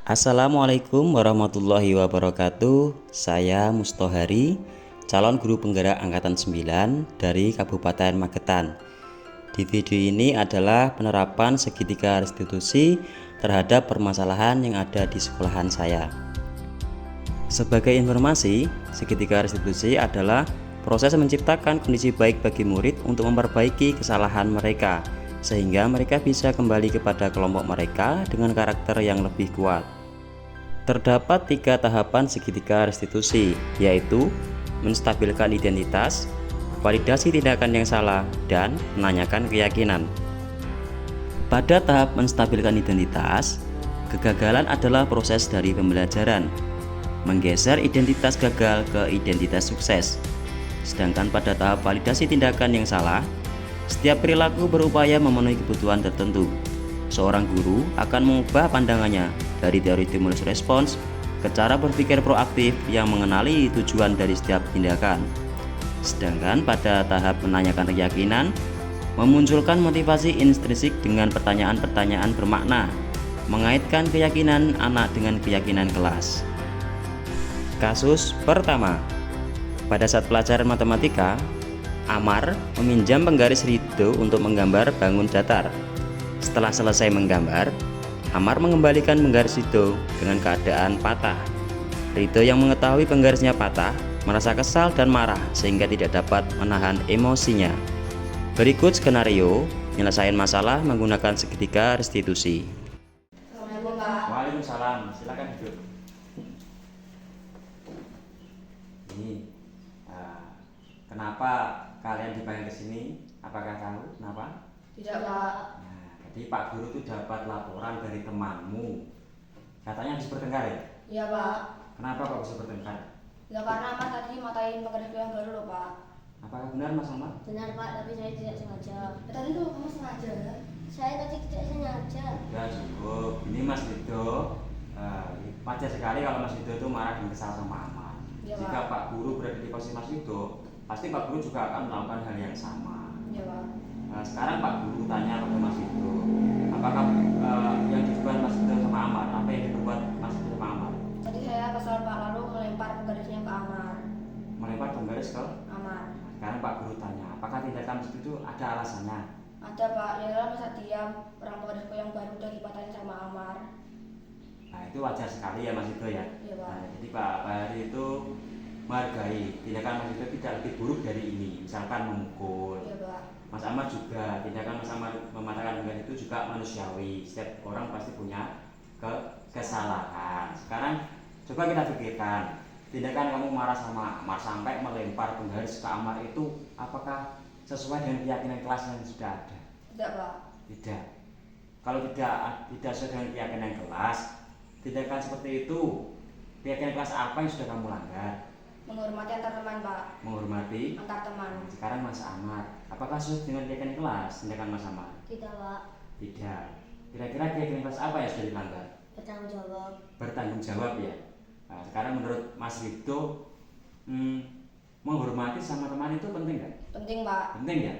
Assalamualaikum warahmatullahi wabarakatuh. Saya Mustohari, calon guru penggerak angkatan 9 dari Kabupaten Magetan. Di video ini adalah penerapan segitiga restitusi terhadap permasalahan yang ada di sekolahan saya. Sebagai informasi, segitiga restitusi adalah proses menciptakan kondisi baik bagi murid untuk memperbaiki kesalahan mereka, sehingga mereka bisa kembali kepada kelompok mereka dengan karakter yang lebih kuat. Terdapat 3 tahapan segitiga restitusi, yaitu menstabilkan identitas, validasi tindakan yang salah, dan menanyakan keyakinan. Pada tahap menstabilkan identitas, kegagalan adalah proses dari pembelajaran, menggeser identitas gagal ke identitas sukses. Sedangkan pada tahap validasi tindakan yang salah, setiap perilaku berupaya memenuhi kebutuhan tertentu. Seorang guru akan mengubah pandangannya dari teori stimulus respons ke cara berpikir proaktif yang mengenali tujuan dari setiap tindakan. Sedangkan pada tahap menanyakan keyakinan, memunculkan motivasi intrinsik dengan pertanyaan-pertanyaan bermakna, mengaitkan keyakinan anak dengan keyakinan kelas. Kasus pertama, pada saat pelajaran matematika, Amar meminjam penggaris Rido untuk menggambar bangun datar. Setelah selesai menggambar, Amar mengembalikan penggaris Rido dengan keadaan patah. Rido yang mengetahui penggarisnya patah merasa kesal dan marah sehingga tidak dapat menahan emosinya. Berikut skenario penyelesaian masalah menggunakan segitiga restitusi. Assalamualaikum Pak. Waalaikumsalam, silakan duduk. Ini, kenapa kalian dipanggil ke sini? Apakah tahu kenapa? Tidak Pak. Jadi Pak Guru itu dapat laporan dari temanmu. Katanya habis bertengkar ya? Iya Pak. Kenapa kok bisa bertengkar? Ya karena Mas tadi matain penggaris yang baru loh Pak. Apakah benar Mas Ahmad? Benar Pak, tapi saya tidak sengaja. Tadi tuh kamu sengaja. Saya tadi tidak sengaja. Ya cukup. Ini Mas Rido, wajar sekali kalau Mas Rido itu marah dan kesal sama Amar. Ya, Jika Pak Guru berada di posisi Mas Rido, pasti Pak Guru juga akan melakukan hal yang sama. Iya Pak. Sekarang Pak Guru tanya pada Mas Rido, apakah yang dibuat Mas Rido sama Amar, apa yang dibuat Mas Rido sama Amar? Tadi saya kesal Pak lalu melempar penggarisnya ke Amar. Melempar penggaris ke Amar. Sekarang Pak Guru tanya, apakah tindakan Mas Rido ada alasannya? Ada Pak, ya dalam masa diam orang penggarisku yang baru udah dipatahin sama Amar. Nah itu wajar sekali ya Mas Rido ya. Iya Pak. Jadi Pak Hari itu menghargai tindakan Mas Rido tidak lebih buruk dari ini, misalkan memukul. Iya Pak. Mas Ahmad juga, tindakan Mas Ahmad mematahkan penggaris itu juga manusiawi. Setiap orang pasti punya kesalahan. Sekarang coba kita pikirkan, tindakan kamu marah sama Amar sampai melempar penggaris ke Amar itu apakah sesuai dengan keyakinan kelas yang sudah ada? Tidak Pak. Tidak. Kalau tidak sesuai dengan keyakinan kelas, tindakan seperti itu, keyakinan kelas apa yang sudah kamu langgar? Menghormati antar teman Pak. Menghormati Antar teman. Sekarang Mas Ahmad, apakah sesuai dengan keyakinan kelas tindakan Mas Ahmad? Tidak Pak. Tidak. Kira-kira keyakinan kelas apa yang sudah dilanggar? Bertanggung jawab. Bertanggung jawab ya. Nah, sekarang menurut Mas Rido, menghormati sama teman itu penting nggak? Penting Pak. Penting ya.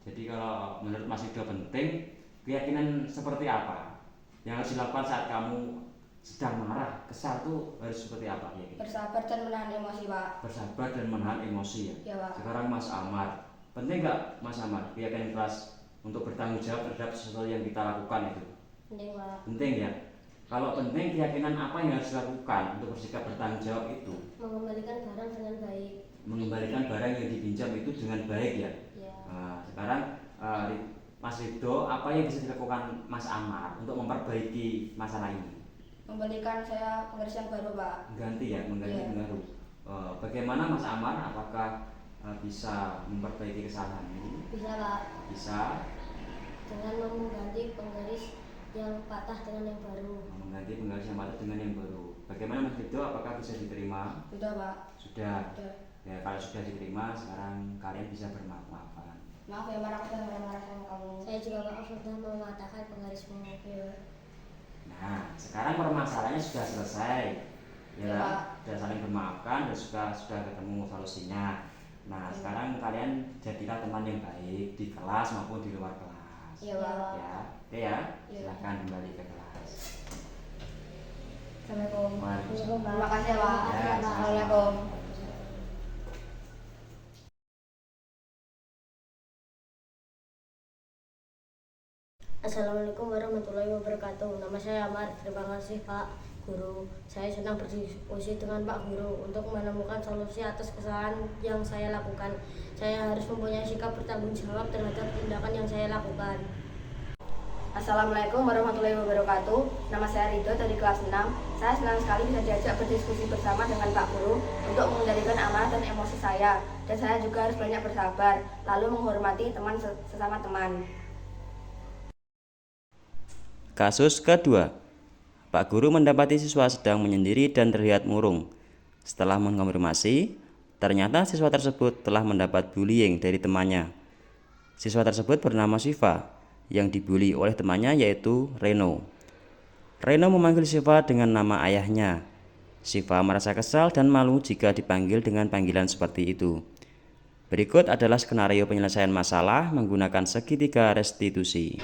Jadi kalau menurut Mas Rido penting, keyakinan seperti apa yang harus dilakukan saat kamu sedang marah, kesal tuh harus seperti apa ya? Bersabar dan menahan emosi Pak. Bersabar dan menahan emosi ya. Iya Pak. Sekarang Mas Ahmad, penting nggak Mas Ahmad keyakinan kelas untuk bertanggung jawab terhadap sesuatu yang kita lakukan itu? Penting Pak. Penting ya. Kalau penting, keyakinan apa yang harus dilakukan untuk bersikap bertanggung jawab itu? Mengembalikan barang dengan baik. Mengembalikan barang yang dipinjam itu dengan baik ya. Ya. Sekarang Mas Rido, apa yang bisa dilakukan Mas Amar untuk memperbaiki masalah ini? Membalikan saya penggaris yang baru Pak. Mengganti ya, mengganti Iya. baru. Bagaimana Mas Amar? Apakah bisa memperbaiki kesalahan ini? Bisa Pak. Bisa. Dengan mengganti penggaris yang patah dengan yang baru. Mengganti penggaris yang patah dengan yang baru. Bagaimana Mas Rido? Apakah bisa diterima? Sudah Pak. Sudah. Sudah. Ya kalau sudah diterima, sekarang kalian bisa bermaaf-maafan. Maaf ya Mar, aku sudah marah-marah sama kamu. Saya juga maaf sudah mematahkan penggaris mobil. Nah, sekarang permasalahannya sudah selesai. Ya, Ya, Pak. sudah saling bermaafkan dan sudah ketemu solusinya. Nah, sekarang kalian jadilah teman yang baik di kelas maupun di luar kelas. Iya Pak. Ya, oke ya. Iya. Silahkan kembali ke kelas. Assalamualaikum. Waalaikumsalam. Terima kasih Pak. Ya, Assalamualaikum. Assalamualaikum warahmatullahi wabarakatuh. Nama saya Amar. Terima kasih Pak Guru. Saya senang berdiskusi dengan Pak Guru untuk menemukan solusi atas kesalahan yang saya lakukan. Saya harus mempunyai sikap bertanggung jawab terhadap tindakan yang saya lakukan. Assalamualaikum warahmatullahi wabarakatuh. Nama saya Ridho dari kelas 6. Saya senang sekali bisa diajak berdiskusi bersama dengan Pak Guru untuk mengendalikan amarah dan emosi saya. Dan saya juga harus banyak bersabar, lalu menghormati teman sesama teman. Kasus kedua, Pak Guru mendapati siswa sedang menyendiri dan terlihat murung. Setelah mengkonfirmasi, ternyata siswa tersebut telah mendapat bullying dari temannya. Siswa tersebut bernama Siva, yang dibully oleh temannya yaitu Reno. Reno memanggil Siva dengan nama ayahnya. Siva merasa kesal dan malu jika dipanggil dengan panggilan seperti itu. Berikut adalah skenario penyelesaian masalah menggunakan segitiga restitusi.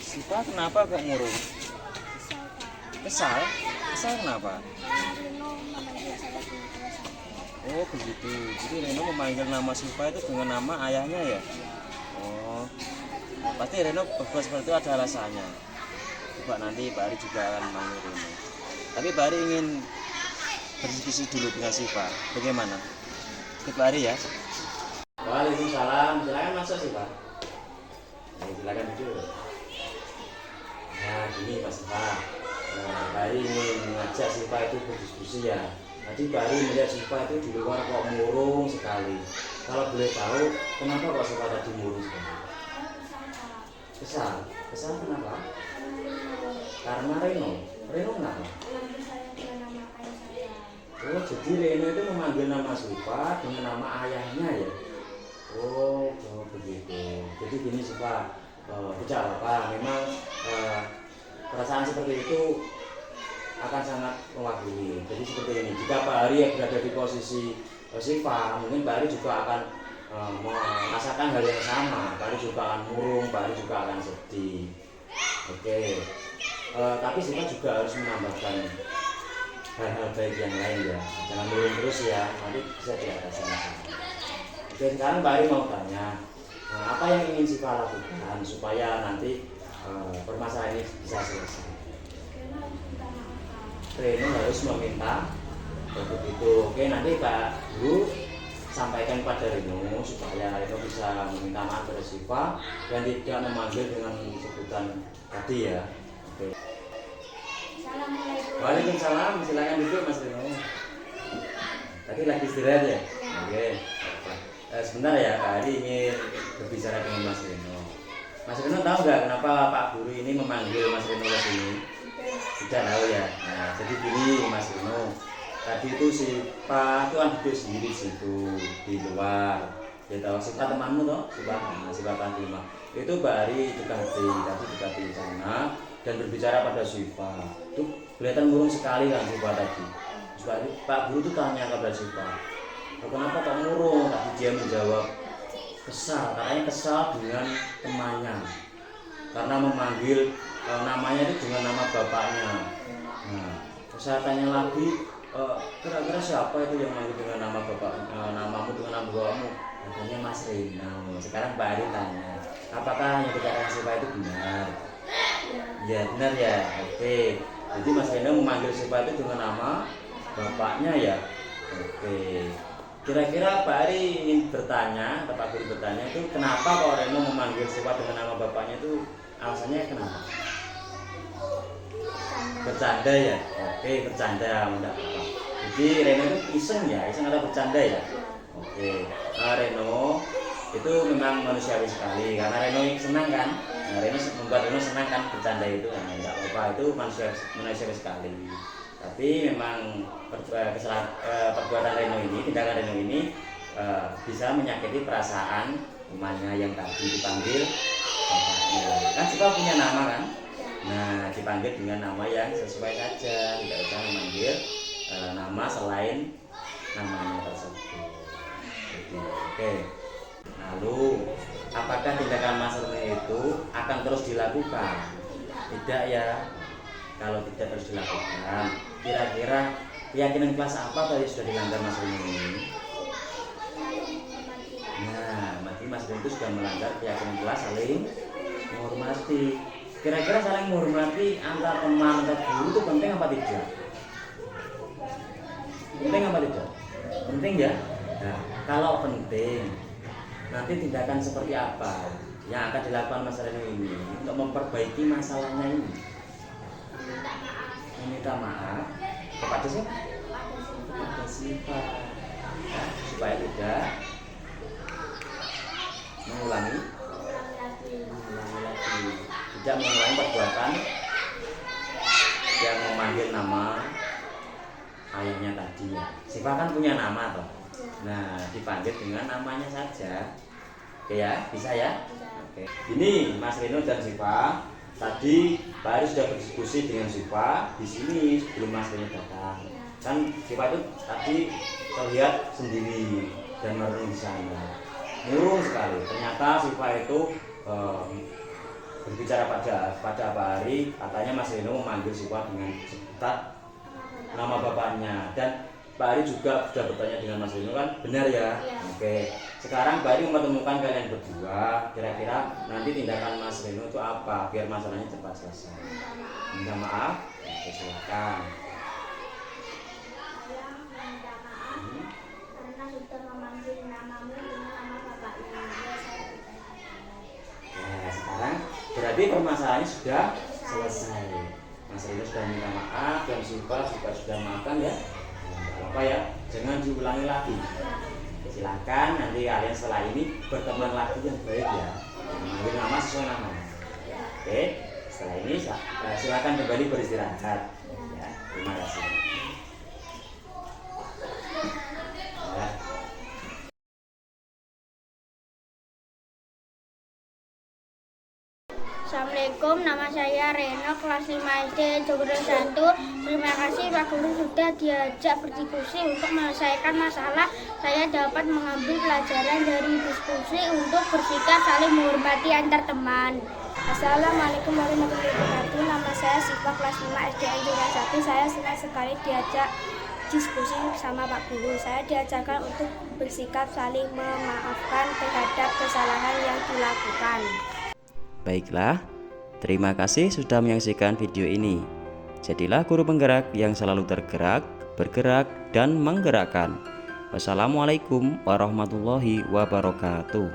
Siva kenapa kok murung? Kesal? Kesal kenapa? Oh begitu. Jadi Reno memanggil nama Siva itu dengan nama ayahnya ya? Oh, pasti Reno berbuat seperti itu ada alasannya. Coba nanti Pak Ari juga akan memanggil Reno. Tapi Pak Ari ingin berdiskusi dulu dengan Siva. Bagaimana? Ikut Pak Ari ya. Waalaikumsalam. Silakan masuk Siva. Silakan duduk. Nah gini Pak Siva, Pak Ari ingin mengajak Siva itu berdiskusi ya. Tadi Pak Ari melihat Siva itu di luar kok murung sekali. Kalau boleh tahu, kenapa kok Siva tadi murung sekali? Kesal? Kesal kenapa? Karena Reno. Reno kenapa? Oh jadi Reno itu memanggil nama Siva dengan nama ayahnya ya? Oh begitu. Jadi gini Siva, tidak apa-apa, memang perasaan seperti itu akan sangat mewakili. Jadi seperti ini, jika Pak Ari yang berada di posisi Siva, mungkin Pak Ari juga akan merasakan hal yang sama. Pak Ari juga akan murung, Pak Ari juga akan sedih. Oke, tapi Siva juga harus menambahkan hal-hal baik yang lain ya. Jangan murung terus ya, nanti bisa diatasi masalah. Oke, sekarang Pak Ari mau tanya, apa yang ingin Siva lakukan supaya nanti permasalahan ini bisa selesai? Reno harus meminta begitu. Oke, nanti Pak Guru sampaikan pada Reno supaya Reno bisa meminta maaf pada Siva dan tidak memanggil dengan sebutan tadi ya. Oke. Waalaikumsalam. Silakan duduk Mas Reno. Tadi lagi istirahat ya? Oke. Sebentar ya, Pak Ari ingin berbicara dengan Mas Reno. Mas Reno tahu nggak kenapa Pak Guru ini memanggil Mas Reno ke sini? Tidak tahu ya. Nah, jadi gini Mas Reno. Tadi itu si Pak itu kan duduk sendiri situ di luar. Ya tahu si Pak temanmu toh, si Pak Pantima. Itu Pak Ari dekat di sana dan berbicara pada Siva. Itu kelihatan murung sekali kan Siva tadi. Pak Guru itu tanya kepada Siva, kenapa kok murung? Tadi dia menjawab kesal, katanya kesal dengan temannya karena memanggil namanya itu dengan nama bapaknya. Nah, saya tanya lagi, kira-kira siapa itu yang manggil dengan nama bapak, namamu dengan nama bapakmu? Katanya Mas Reno. Sekarang Pak Ari tanya, apakah yang dikatakan Siva itu benar? Ya benar ya. Oke, jadi Mas Reno memanggil Siva itu dengan nama bapaknya ya. Oke, kira-kira Pak Ari ingin bertanya, atau Pak Guru bertanya itu kenapa kok Reno memanggil Siva dengan nama bapaknya itu, alasannya kenapa? Bercanda ya? Oke, bercanda, enggak apa-apa. Jadi Reno itu iseng atau bercanda ya? Oke, Reno itu memang manusiawi sekali karena Reno senang kan? Reno membuat Reno senang kan bercanda itu, enggak apa-apa, itu manusiawi sekali. Tapi memang perbuatan Reno ini, tindakan Reno ini bisa menyakiti perasaan temannya yang tadi dipanggil bapaknya. Kan Siva punya nama kan? Nah, dipanggil dengan nama yang sesuai saja, tidak usah memanggil nama selain namanya tersebut. Oke. Lalu, apakah tindakan Mas Reno itu akan terus dilakukan? Tidak ya. Kalau tidak terus dilakukan, kira-kira keyakinan kelas apa tadi sudah dilanggar Mas Reno ini? Nah, berarti Mas Reno itu sudah melanggar keyakinan kelas saling menghormati. Kira-kira saling menghormati antar teman atau guru itu penting apa tidak? Penting apa tidak? Penting ya. Nah, kalau penting, nanti tindakan seperti apa yang akan dilakukan Mas Reno ini untuk memperbaiki masalahnya ini? Meminta maaf kepada siapa? Kepada Siva, ya, supaya tidak mengulangi lagi, tidak mengulangi perbuatan yang memanggil nama ayahnya tadi ya. Siva kan punya nama toh. Nah, dipanggil dengan namanya saja. Oke ya, bisa ya? Oke. Ini Mas Reno dan Siva. Tadi Pak Ari sudah berdiskusi dengan Siva di sini sebelum Mas Reno datang. Kan Siva itu tadi terlihat sendiri dan merenung di sana, murung sekali. Ternyata Siva itu berbicara pada Pak Ari, katanya Mas Reno memanggil Siva dengan sebutan nama bapaknya, dan Pak Ari juga sudah bertanya dengan Mas Reno kan, benar ya? Oke. Sekarang Pak Ari mempertemukan kalian berdua, kira-kira nanti tindakan Mas Reno itu apa biar masalahnya cepat selesai? Minta maaf, oke, silakan. Minta maaf karena sudah memanggil namamu dengan nama bapaknya. Ya, sekarang berarti permasalahannya sudah selesai. Mas Reno sudah minta maaf dan Siva juga sudah maafkan ya. Nah, apa ya? Jangan diulangi lagi. Silakan nanti kalian setelah ini berteman lagi yang baik ya, memanggil nama sesuai namanya. Oke, setelah ini silakan kembali beristirahat ya. Terima kasih ya. Assalamualaikum, nama saya Reno, kelas 5 SD Jogoro 1. Terima kasih Pak Guru sudah diajak berdiskusi untuk menyelesaikan masalah. Saya dapat mengambil pelajaran dari diskusi untuk bersikap saling menghormati antar teman. Assalamualaikum warahmatullahi wabarakatuh. Nama saya Siva, kelas 5 SD Jogoro 1. Saya senang sekali diajak diskusi sama Pak Guru. Saya diajarkan untuk bersikap saling memaafkan terhadap kesalahan yang dilakukan. Baiklah, terima kasih sudah menyaksikan video ini. Jadilah guru penggerak yang selalu tergerak, bergerak, dan menggerakkan. Wassalamualaikum warahmatullahi wabarakatuh.